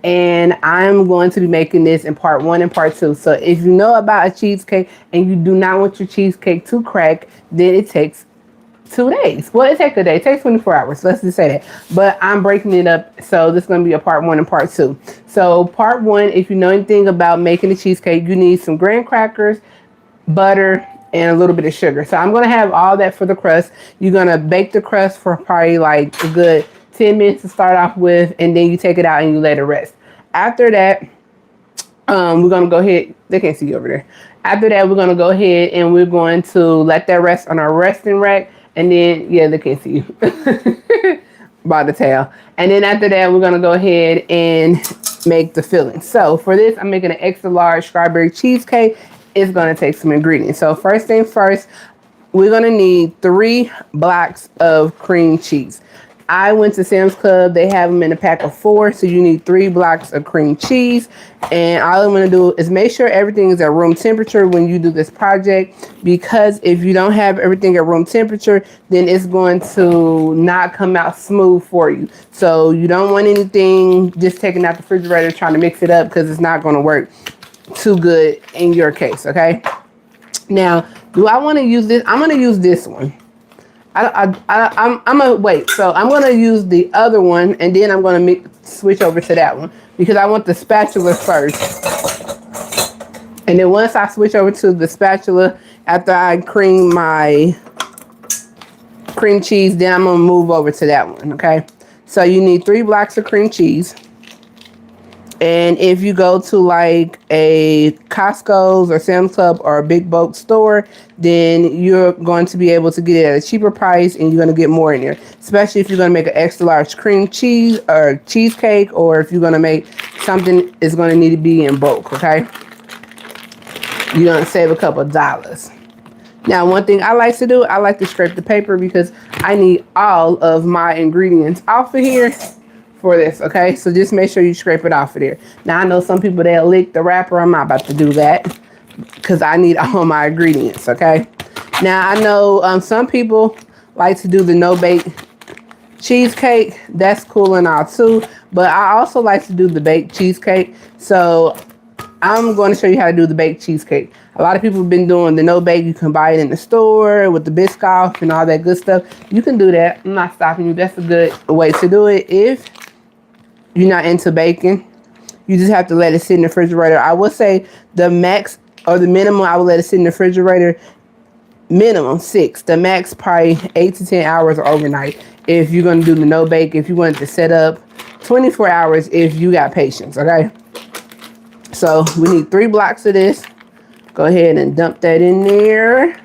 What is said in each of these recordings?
And I'm going to be making this in part 1 and part 2. So if you know about a cheesecake and you do not want your cheesecake to crack, then it takes 2 days. Well, it takes a day. It takes 24 hours. Let's just say that. But I'm breaking it up. So this is going to be a part 1 and part 2. So part 1, if you know anything about making a cheesecake, you need some graham crackers, butter, and a little bit of sugar. So I'm going to have all that for the crust. You're going to bake the crust for probably like a good 10 minutes to start off with, and then you take it out and you let it rest. After that, we're going to go ahead. They can't see you over there. After that, we're going to go ahead and we're going to let that rest on our resting rack. And then, yeah, they can't see you by the tail. And then after that, we're going to go ahead and make the filling. So for this, I'm making an extra large strawberry cheesecake. It's going to take some ingredients. So first thing first, we're going to need 3 blocks of cream cheese. I went to Sam's Club. They have them in a pack of 4. So you need 3 blocks of cream cheese. And all I'm going to do is make sure everything is at room temperature when you do this project. Because if you don't have everything at room temperature, then it's going to not come out smooth for you. So you don't want anything just taking out the refrigerator trying to mix it up, because it's not going to work too good in your case. Okay. Now, do I want to use this? I'm going to use this one. I'm gonna wait. So I'm gonna use the other one, and then I'm gonna switch over to that one, because I want the spatula first. And then once I switch over to the spatula, after I cream my cream cheese, then I'm gonna move over to that one. Okay. So you need 3 blocks of cream cheese. And if you go to like a Costco's or Sam's Club or a big bulk store, then you're going to be able to get it at a cheaper price, and you're going to get more in there. Especially if you're going to make an extra large cream cheese or cheesecake, or if you're going to make something that's going to need to be in bulk, okay? You're going to save a couple of dollars. Now, one thing I like to do, I like to scrape the paper, because I need all of my ingredients off of here for this, okay? So just make sure you scrape it off of there. Now, I know some people, they'll lick the wrapper. I'm not about to do that, because I need all my ingredients, okay? Now, I know some people like to do the no-bake cheesecake. That's cool and all too, but I also like to do the baked cheesecake. So I'm going to show you how to do the baked cheesecake. A lot of people have been doing the no-bake. You can buy it in the store with the Biscoff and all that good stuff. You can do that. I'm not stopping you. That's a good way to do it if you're not into baking. You just have to let it sit in the refrigerator. I would say the max or the minimum, I would let it sit in the refrigerator, minimum 6. The max probably 8 to 10 hours or overnight if you're going to do the no-bake. If you want to set up 24 hours if you got patience, okay? So we need 3 blocks of this. Go ahead and dump that in there.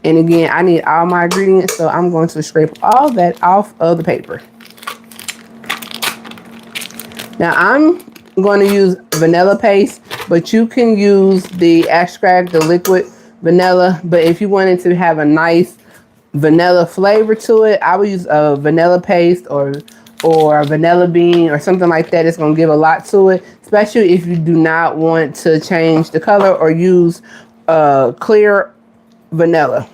And again, I need all my ingredients, so I'm going to scrape all that off of the paper. Now I'm going to use vanilla paste, but you can use the extract, the liquid vanilla. But if you wanted to have a nice vanilla flavor to it, I would use a vanilla paste or a vanilla bean or something like that. It's going to give a lot to it, especially if you do not want to change the color or use clear vanilla.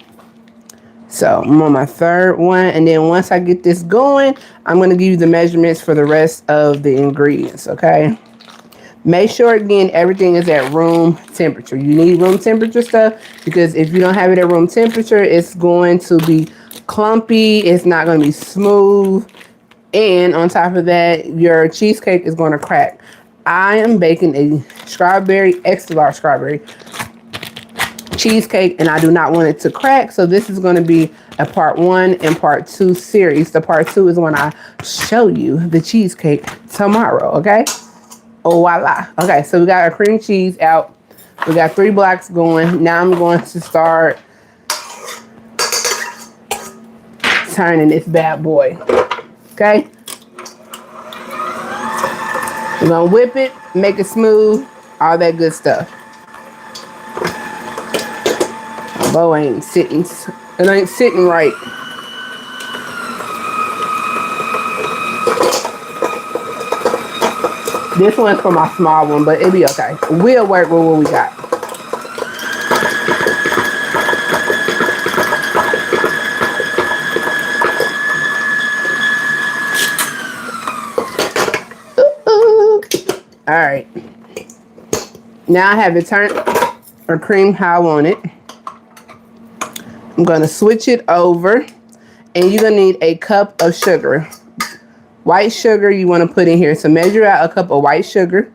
So I'm on my 3rd one, and then once I get this going, I'm going to give you the measurements for the rest of the ingredients, okay? Make sure, again, everything is at room temperature. You need room temperature stuff, because if you don't have it at room temperature, it's going to be clumpy. It's not going to be smooth. And on top of that, your cheesecake is going to crack. I am baking a extra large strawberry cheesecake, and I do not want it to crack. So this is going to be a part 1 and part 2 series. The part 2 is when I show you the cheesecake tomorrow, okay? Oh, voila. Okay, so we got our cream cheese out. We got 3 blocks going. Now I'm going to start turning this bad boy. Okay? We're going to whip it, make it smooth, all that good stuff. My bow ain't sitting. It ain't sitting right. This one's for my small one, but it'll be okay. We'll work with what we got. All right. Now I have it turned or cream how I want it. I'm going to switch it over, and you're going to need a cup of sugar. White sugar you want to put in here. So measure out a cup of white sugar.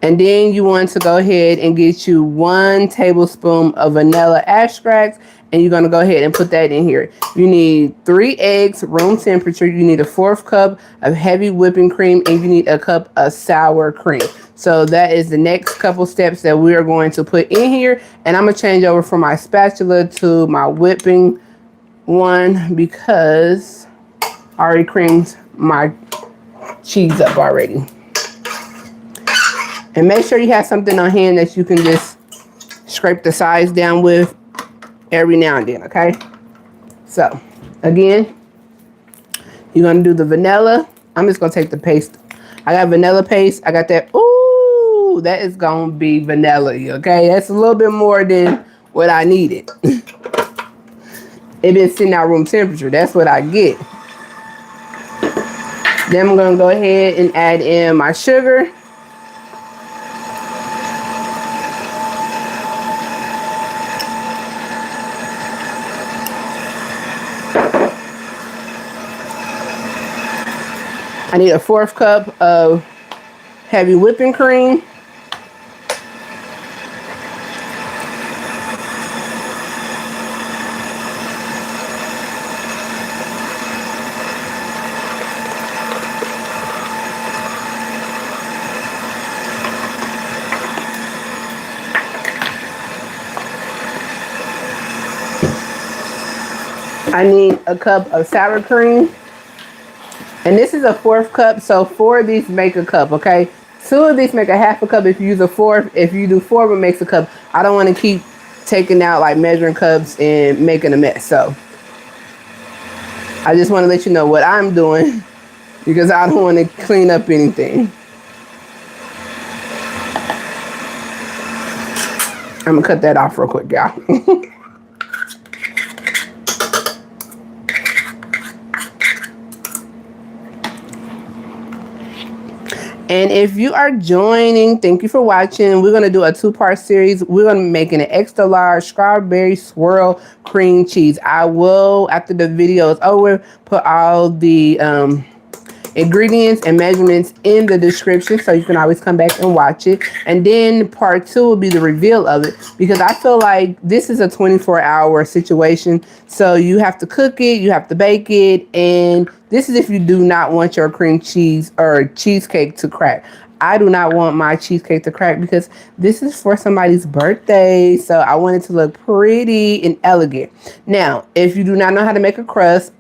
And then you want to go ahead and get you 1 tablespoon of vanilla extract, and you're going to go ahead and put that in here. You need 3 eggs, room temperature. You need a 1/4 cup of heavy whipping cream, and you need a cup of sour cream. So that is the next couple steps that we are going to put in here. And I'm going to change over from my spatula to my whipping one because I already creamed my cheese up already. And make sure you have something on hand that you can just scrape the sides down with every now and then, okay? So, again, you're going to do the vanilla. I'm just going to take the paste. I got vanilla paste. I got that. Ooh, that is going to be vanilla, okay? That's a little bit more than what I needed. It been sitting at room temperature. That's what I get. Then I'm going to go ahead and add in my sugar. I need a 1/4 cup of heavy whipping cream. I need a cup of sour cream. And this is a 1/4 cup, so 4 of these make a cup, okay? 2 of these make a 1/2 cup if you use a 4th. If you do 4 of it makes a cup. I don't want to keep taking out like measuring cups and making a mess. So I just want to let you know what I'm doing because I don't want to clean up anything. I'm going to cut that off real quick, y'all. And if you are joining, thank you for watching. We're going to do a 2-part series. We're going to be making an extra large strawberry swirl cream cheese. I will, after the video is over, put all the ingredients and measurements in the description so you can always come back and watch it. And then part 2 will be the reveal of it because I feel like this is a 24-hour situation. So you have to cook it, you have to bake it, and this is if you do not want your cream cheese or cheesecake to crack. I do not want my cheesecake to crack because this is for somebody's birthday. So I want it to look pretty and elegant. Now, if you do not know how to make a crust,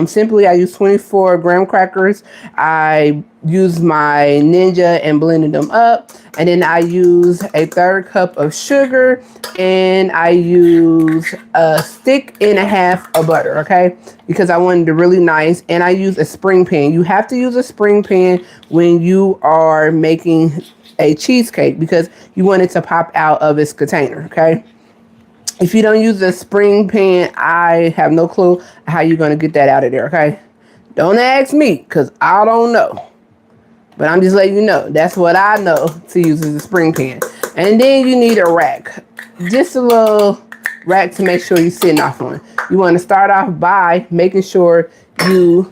simply I use 24 graham crackers. I use my Ninja and blended them up. And then I use a 1/3 cup of sugar and I use a stick and a half of butter, okay? Because I wanted it really nice. And I use a spring pan. You have to use a spring pan when you are making a cheesecake because you want it to pop out of its container, okay? If you don't use a spring pan, I have no clue how you're going to get that out of there, okay? Don't ask me because I don't know. But I'm just letting you know. That's what I know to use as a spring pan. And then you need a rack. Just a little rack to make sure you're sitting off on. You want to start off by making sure you...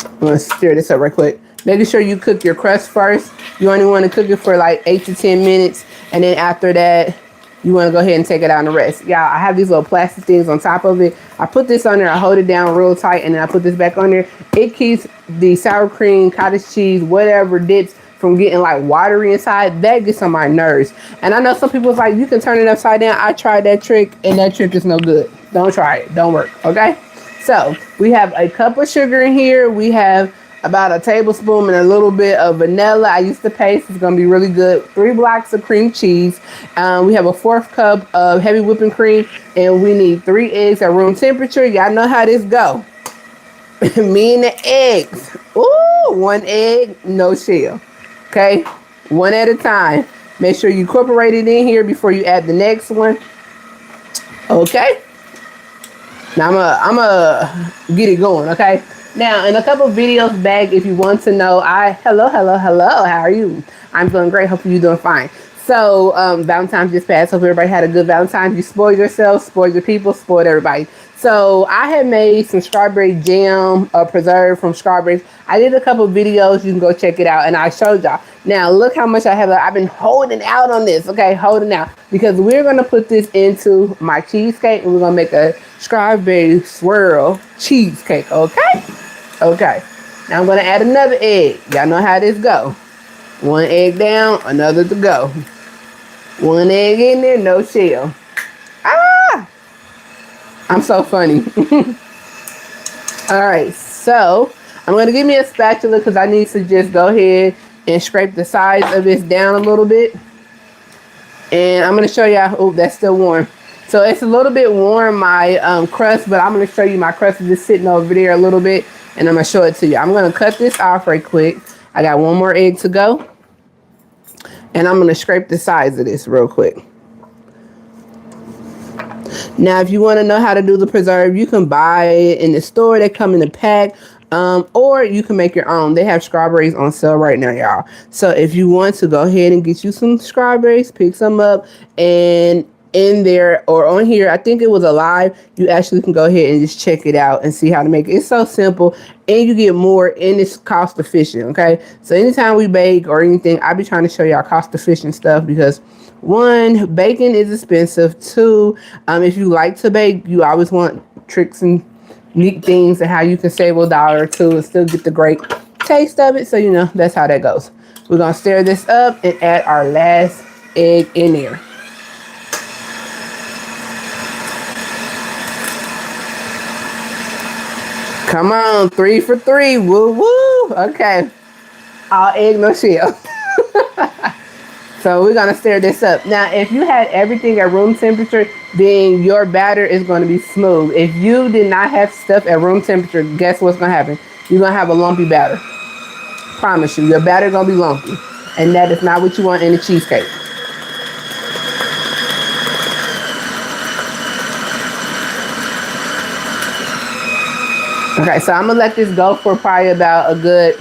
I'm going to stir this up right quick. Making sure you cook your crust first. You only want to cook it for like 8 to 10 minutes. And then after that, you want to go ahead and take it out and rest. Y'all, I have these little plastic things on top of it. I put this on there. I hold it down real tight. And then I put this back on there. It keeps the sour cream, cottage cheese, whatever dips from getting like watery inside. That gets on my nerves. And I know some people's like, you can turn it upside down. I tried that trick and that trick is no good. Don't try it. Don't work. Okay. So we have a cup of sugar in here. We have about a tablespoon and a little bit of vanilla. I used the paste. It's going to be really good. 3 blocks of cream cheese. We have a 1/4 cup of heavy whipping cream. And we need 3 eggs at room temperature. Y'all know how this go. Me and the eggs. Ooh, 1 egg, no shell. Okay, 1 at a time. Make sure you incorporate it in here before you add the next one. Okay. Now I'm gonna get it going. Okay. Now, in a couple videos back, if you want to know, hello, how are you? I'm doing great. Hopefully you're doing fine. So, Valentine's just passed. Hope everybody had a good Valentine's. You spoiled yourself, spoiled your people, spoiled everybody. So, I had made some strawberry jam, preserve from strawberries. I did a couple videos. You can go check it out, and I showed y'all. Now, look how much I have. I've been holding out on this, okay? Holding out. Because we're going to put this into my cheesecake, and we're going to make a strawberry swirl cheesecake, okay? Okay. Now, I'm going to add another egg. Y'all know how this go. One egg down, another to go. One egg in there, no shell. Ah! I'm so funny. All right, so I'm going to give me a spatula because I need to just go ahead and scrape the sides of this down a little bit. And I'm going to show y'all, oh, that's still warm. So it's a little bit warm, my crust, but I'm going to show you my crust is just sitting over there a little bit. And I'm going to show it to you. I'm going to cut this off right quick. I got one more egg to go. And I'm going to scrape the sides of this real quick. Now, if you want to know how to do the preserve, you can buy it in the store. They come in a pack. Or you can make your own. They have strawberries on sale right now, y'all. So if you want to go ahead and get you some strawberries, pick some up, and in there or on here, I think it was Alive, you actually can go ahead and just check it out and see how to make it. It's so simple, and you get more, and it's cost efficient. Okay, so anytime we bake or anything, I be trying to show y'all cost efficient stuff because one, baking is expensive. Two, if you like to bake, you always want tricks and neat things and how you can save a dollar or two and still get the great taste of it. So you know that's how that goes. We're gonna stir this up and add our last egg in there. Come on, 3 for 3. Woo woo. Okay. All egg, no shell. So we're gonna stir this up. Now, if you had everything at room temperature, then your batter is gonna be smooth. If you did not have stuff at room temperature, guess what's gonna happen? You're gonna have a lumpy batter. Promise you, your batter gonna be lumpy. And that is not what you want in a cheesecake. Okay, so I'm gonna let this go for probably about a good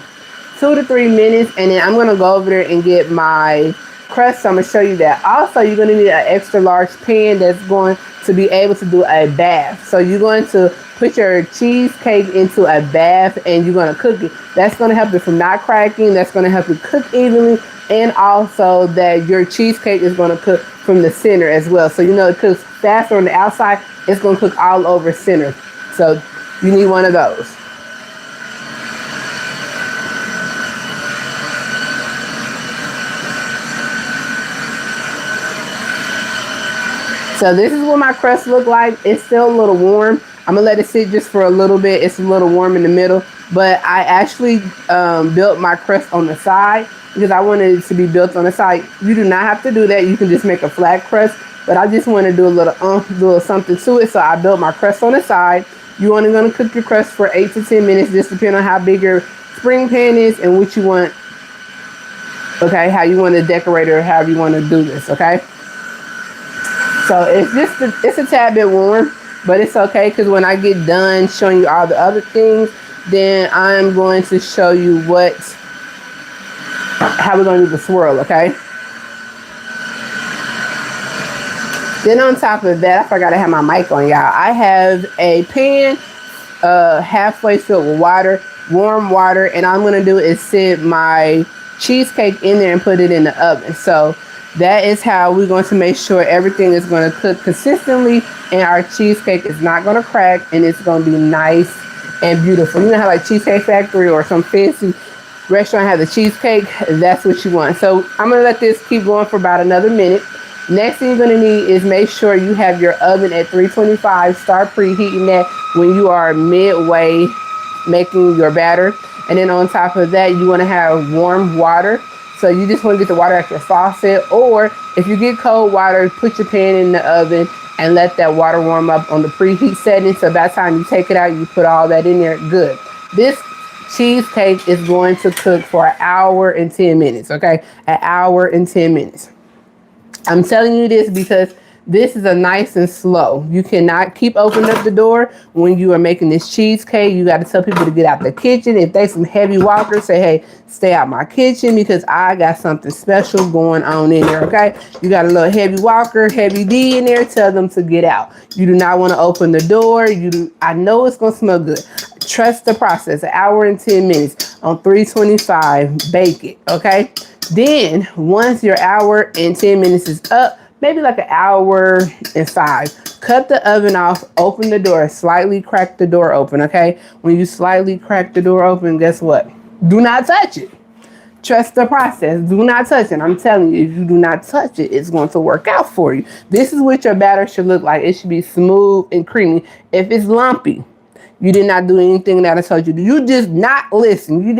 2 to 3 minutes, and then I'm gonna go over there and get my crust. So I'm gonna show you that. Also, you're gonna need an extra large pan that's going to be able to do a bath. So you're going to put your cheesecake into a bath and you're gonna cook it. That's gonna help it from not cracking. That's gonna help it cook evenly, and also that your cheesecake is gonna cook from the center as well. So you know it cooks faster on the outside. It's gonna cook all over center. So you need one of those. So this is what my crust look like. It's still a little warm. I'm gonna let it sit just for a little bit. It's a little warm in the middle, but I actually built my crust on the side because I wanted it to be built on the side. You do not have to do that. You can just make a flat crust, but I just want to do a little something to it. So I built my crust on the side. You're only gonna cook your crust for 8 to 10 minutes, just depending on how big your spring pan is and what you want. Okay, how you want to decorate it or however you want to do this. Okay. So it's a tad bit warm, but it's okay because when I get done showing you all the other things, then I'm going to show you how we're going to do the swirl, okay? Then on top of that, I forgot to have my mic on, y'all. I have a pan halfway filled with water, warm water, and all I'm going to do is sit my cheesecake in there and put it in the oven. So that is how we're going to make sure everything is going to cook consistently and our cheesecake is not going to crack and it's going to be nice and beautiful. You know how like Cheesecake Factory or some fancy restaurant has a cheesecake? That's what you want. So I'm going to let this keep going for about another minute. Next thing you're going to need is make sure you have your oven at 325. Start preheating that when you are midway making your batter. And then on top of that, you want to have warm water. So you just want to get the water out your faucet, or if you get cold water, put your pan in the oven and let that water warm up on the preheat setting. So by the time you take it out, you put all that in there. Good. This cheesecake is going to cook for 1 hour and 10 minutes, okay? 1 hour and 10 minutes. I'm telling you this because This is a nice and slow. You cannot keep opening up the door when you are making this cheesecake. You got to tell people to get out the kitchen. If they some heavy walkers, say, hey, stay out my kitchen because I got something special going on in there, okay? You got a little heavy walker, heavy D in there, tell them to get out. You do not want to open the door. I know it's going to smell good. Trust the process. 1 hour and 10 minutes on 325. Bake it, okay? Then once your 1 hour and 10 minutes is up, maybe like 1 hour and 5, cut the oven off, open the door, slightly crack the door open, okay? When you slightly crack the door open, guess what? Do not touch it. Trust the process. Do not touch it. I'm telling you, if you do not touch it, it's going to work out for you. This is what your batter should look like. It should be smooth and creamy. If it's lumpy, you did not do anything that I told you to do. You just not listen. You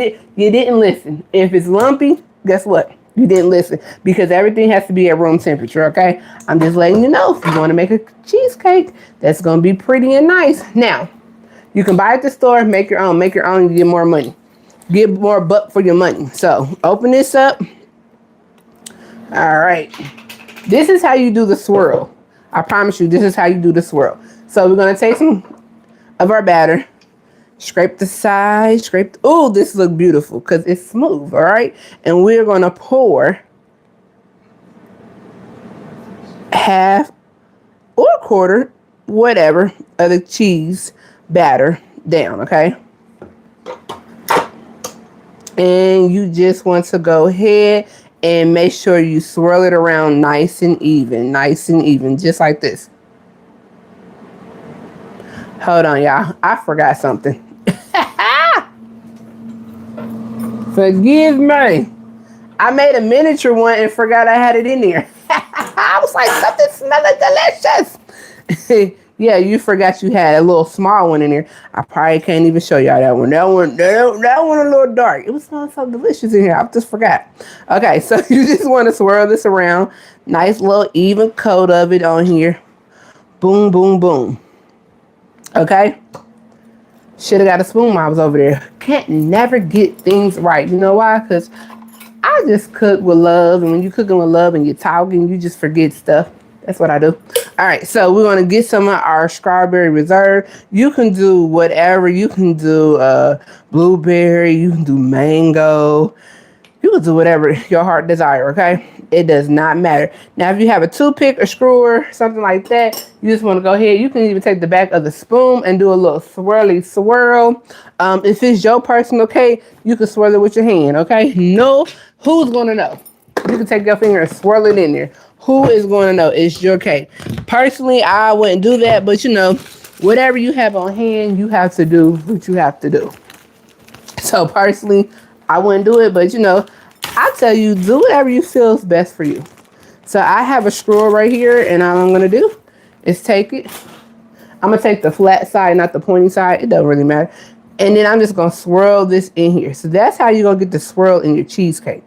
didn't listen. If it's lumpy, guess what? You didn't listen, because everything has to be at room temperature, okay? I'm just letting you know, if you want to make a cheesecake, that's going to be pretty and nice. Now, you can buy at the store, make your own. Make your own, you get more money. Get more buck for your money. So, open this up. All right. This is how you do the swirl. I promise you, this is how you do the swirl. So, we're going to take some of our batter. Scrape the sides, oh, this look beautiful because it's smooth, all right? And we're going to pour half or a quarter, whatever, of the cheese batter down, okay? And you just want to go ahead and make sure you swirl it around nice and even, just like this. Hold on, y'all. I forgot something. Forgive me. I made a miniature one and forgot I had it in there. I was like, something smelling delicious. Yeah, you forgot you had a little small one in there. I probably can't even show y'all that one. That one a little dark. It was smelling so delicious in here. I just forgot. Okay, so you just want to swirl this around. Nice little even coat of it on here. Boom, boom, boom. Okay. Should have got a spoon while I was over there. Can't never get things right. You know why? Because I just cook with love. And when you're cooking with love and you're talking, you just forget stuff. That's what I do. All right. So we're going to get some of our strawberry reserve. You can do whatever. You can do blueberry. You can do mango. You can do whatever your heart desire, okay? It does not matter. Now, if you have a toothpick or screwer, something like that, you just want to go ahead. You can even take the back of the spoon and do a little swirly swirl. If it's your personal cake, you can swirl it with your hand, okay? No, who's going to know? You can take your finger and swirl it in there. Who is going to know? It's your cake. Personally, I wouldn't do that, but you know, whatever you have on hand, you have to do what you have to do. So personally, I wouldn't do it, but you know, I tell you, do whatever you feel is best for you. So I have a screwer right here, and all I'm going to do is take it. I'm going to take the flat side, not the pointy side. It doesn't really matter. And then I'm just going to swirl this in here. So that's how you're going to get the swirl in your cheesecake.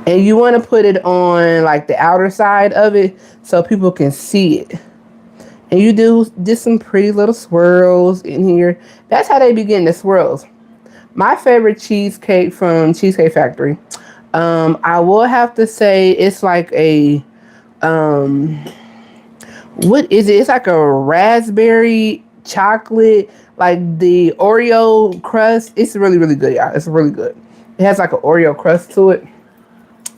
And you want to put it on like the outer side of it so people can see it. And you do just some pretty little swirls in here. That's how they begin the swirls. My favorite cheesecake from Cheesecake Factory, I will have to say it's like a, what is it? It's like a raspberry chocolate, like the Oreo crust. It's really, really good, y'all. It's really good. It has like an Oreo crust to it.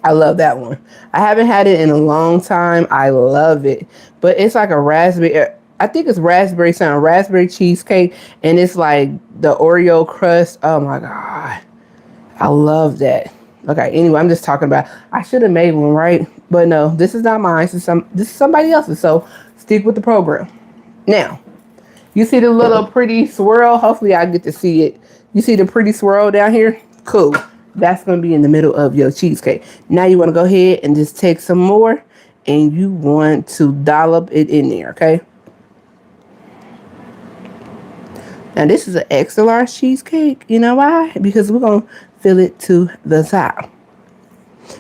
I love that one. I haven't had it in a long time. I love it. But it's like a raspberry, I think it's raspberry cheesecake, and it's like the Oreo crust. Oh my God. I love that. Okay, anyway, I'm just talking about, I should have made one, right? But no, this is not mine. This is somebody else's, so stick with the program. Now, you see the little pretty swirl? Hopefully I get to see it. You see the pretty swirl down here? Cool. That's going to be in the middle of your cheesecake. Now you want to go ahead and just take some more, and you want to dollop it in there, okay? Now, this is an extra large cheesecake. You know why? Because we're going to fill it to the top.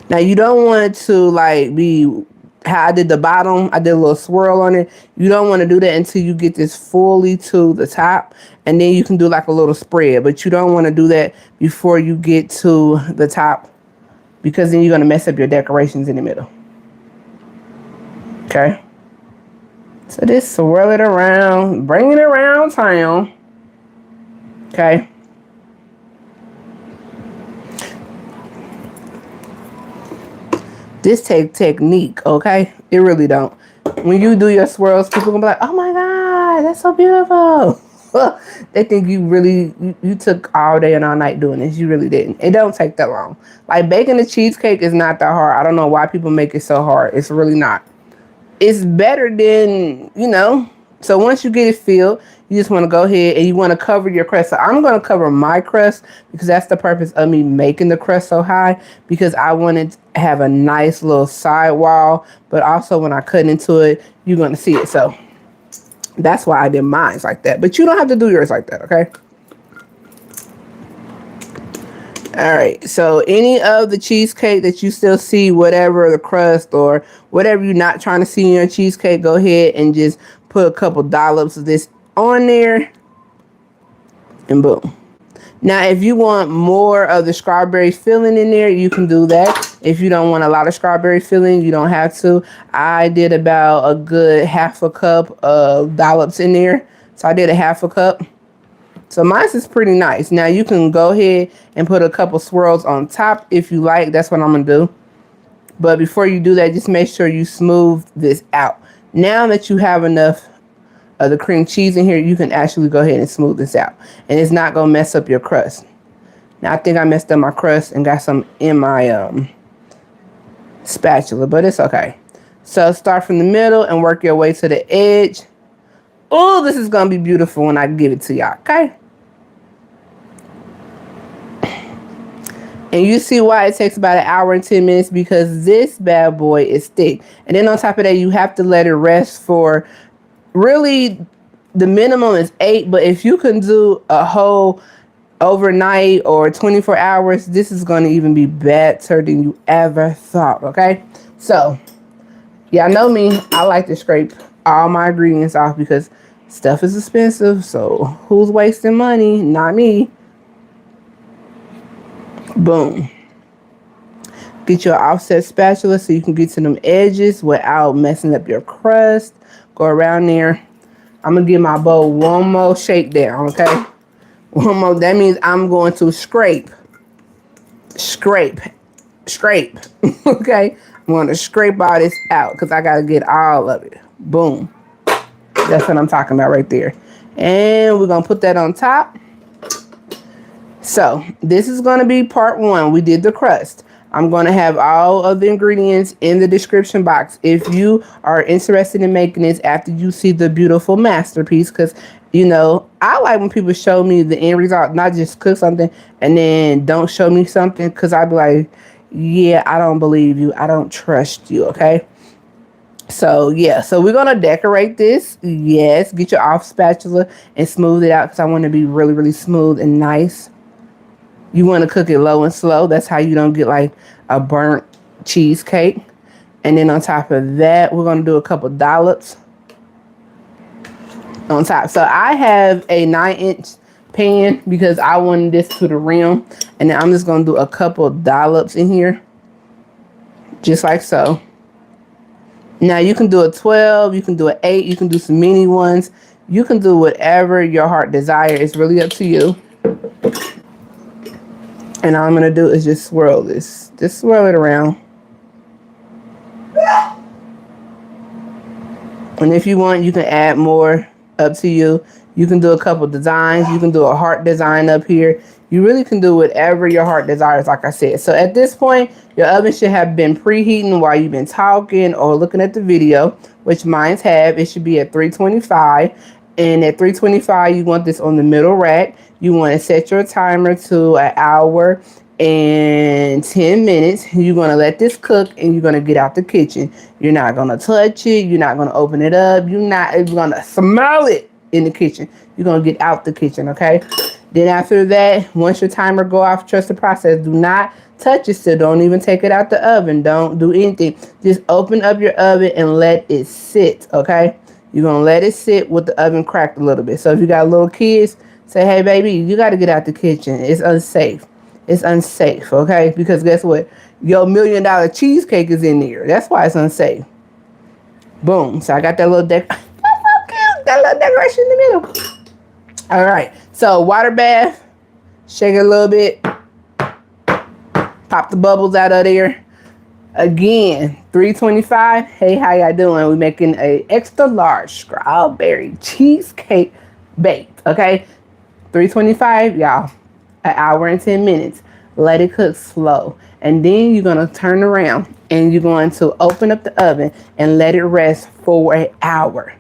Now, you don't want to, like, be how I did the bottom. I did a little swirl on it. You don't want to do that until you get this fully to the top. And then you can do, like, a little spread. But you don't want to do that before you get to the top, because then you're going to mess up your decorations in the middle. Okay. So just swirl it around, bring it around town. Okay. This take technique, okay? It really don't. When you do your swirls, people gonna be like, oh my God, that's so beautiful. They think you took all day and all night doing this. You really didn't. It don't take that long. Like baking a cheesecake is not that hard. I don't know why people make it so hard. It's really not. It's better than, so once you get it filled, you just want to go ahead and you want to cover your crust. So I'm going to cover my crust because that's the purpose of me making the crust so high, because I wanted to have a nice little sidewall, but also when I cut into it, you're going to see it. So that's why I did mine like that, but you don't have to do yours like that. Okay. All right, so any of the cheesecake that you still see, whatever the crust or whatever you're not trying to see in your cheesecake, go ahead and just put a couple dollops of this on there and boom. Now, if you want more of the strawberry filling in there, you can do that. If you don't want a lot of strawberry filling, you don't have to. I did about a good half a cup of dollops in there. So I did a half a cup. So mine is pretty nice. Now you can go ahead and put a couple swirls on top if you like. That's what I'm going to do. But before you do that, just make sure you smooth this out. Now that you have enough of the cream cheese in here, you can actually go ahead and smooth this out. And it's not going to mess up your crust. Now I think I messed up my crust and got some in my spatula, but it's okay. So start from the middle and work your way to the edge. Oh, this is going to be beautiful when I give it to y'all, okay? And you see why it takes about 1 hour and 10 minutes, because this bad boy is thick. And then on top of that, you have to let it rest for, really, the minimum is 8. But if you can do a whole overnight or 24 hours, this is going to even be better than you ever thought, okay? So, y'all know me. I like to scrape all my ingredients off because stuff is expensive. So who's wasting money? Not me. Boom. Get your offset spatula so you can get to them edges without messing up your crust. Go around there. I'm going to give my bowl one more shake down, okay? One more. That means I'm going to scrape. Okay? I'm going to scrape all this out because I got to get all of it. Boom. That's what I'm talking about right there. And we're going to put that on top. So this is going to be part 1. We did the crust. I'm going to have all of the ingredients in the description box if you are interested in making this after you see the beautiful masterpiece. Because, I like when people show me the end result, not just cook something and then don't show me something, because I'd be like, yeah, I don't believe you. I don't trust you. Okay. So, yeah. So we're going to decorate this. Yes. Get your off spatula and smooth it out because I want to be really, really smooth and nice. You want to cook it low and slow. That's how you don't get like a burnt cheesecake. And then on top of that, we're going to do a couple dollops on top. So I have a 9-inch pan because I wanted this to the rim. And then I'm just going to do a couple dollops in here. Just like so. Now you can do a 12. You can do an 8. You can do some mini ones. You can do whatever your heart desires. It's really up to you. And all I'm going to do is just swirl this. Just swirl it around. And if you want, you can add more. Up to you. You can do a couple designs. You can do a heart design up here. You really can do whatever your heart desires, like I said. So at this point, your oven should have been preheating while you've been talking or looking at the video, which mine's have. It should be at 325. And at 325, you want this on the middle rack. You want to set your timer to 1 hour and 10 minutes. You're going to let this cook and you're going to get out the kitchen. You're not going to touch it. You're not going to open it up. You're going to smell it in the kitchen. You're going to get out the kitchen, okay? Then after that, once your timer go off, trust the process. Do not touch it still. Don't even take it out the oven. Don't do anything. Just open up your oven and let it sit, okay? You're going to let it sit with the oven cracked a little bit. So if you got little kids, say, hey, baby, you got to get out the kitchen. It's unsafe. It's unsafe, okay? Because guess what? Your $1 million cheesecake is in there. That's why it's unsafe. Boom. So I got that little deck. That's so cute. That little decoration in the middle. All right. So water bath. Shake it a little bit. Pop the bubbles out of there. Again, 325. Hey, how y'all doing? We're making a extra large strawberry cheesecake baked. Okay. 325, y'all. An hour and 10 minutes. Let it cook slow. And then you're going to turn around and you're going to open up the oven and let it rest for an hour.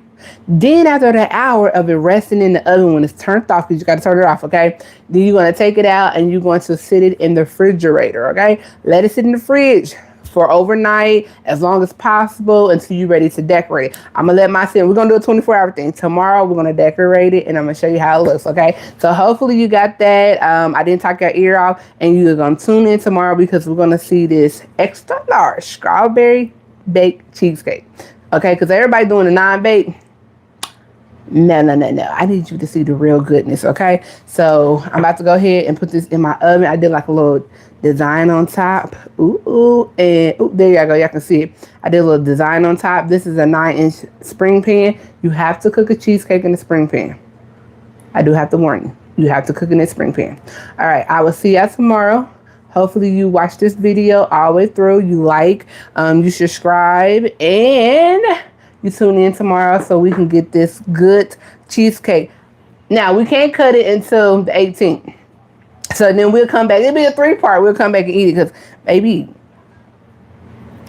Then after the hour of it resting in the oven, when it's turned off, because you got to turn it off, okay? Then you're going to take it out and you're going to sit it in the refrigerator, okay? Let it sit in the fridge for overnight, as long as possible, until you're ready to decorate it. I'm going to let my sit. We're going to do a 24-hour thing. Tomorrow, we're going to decorate it, and I'm going to show you how it looks, okay? So hopefully you got that. I didn't talk your ear off, and you're going to tune in tomorrow because we're going to see this extra large strawberry baked cheesecake, okay? Because everybody doing the non-baked. No. I need you to see the real goodness, okay? So I'm about to go ahead and put this in my oven. I did like a little design on top. Ooh, and ooh, there you go. Y'all can see it. I did a little design on top. This is a 9-inch spring pan. You have to cook a cheesecake in a spring pan. I do have to warn you. You have to cook in a spring pan. All right, I will see y'all tomorrow. Hopefully you watch this video all the way through. You like, you subscribe, and you tune in tomorrow so we can get this good cheesecake. Now, we can't cut it until the 18th. So then we'll come back. It'll be a 3-part. We'll come back and eat it because, baby,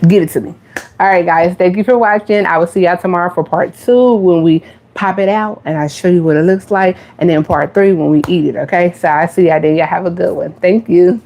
give it to me. All right, guys. Thank you for watching. I will see y'all tomorrow for part 2 when we pop it out and I show you what it looks like. And then part 3 when we eat it, okay? So I see y'all then. Y'all have a good one. Thank you.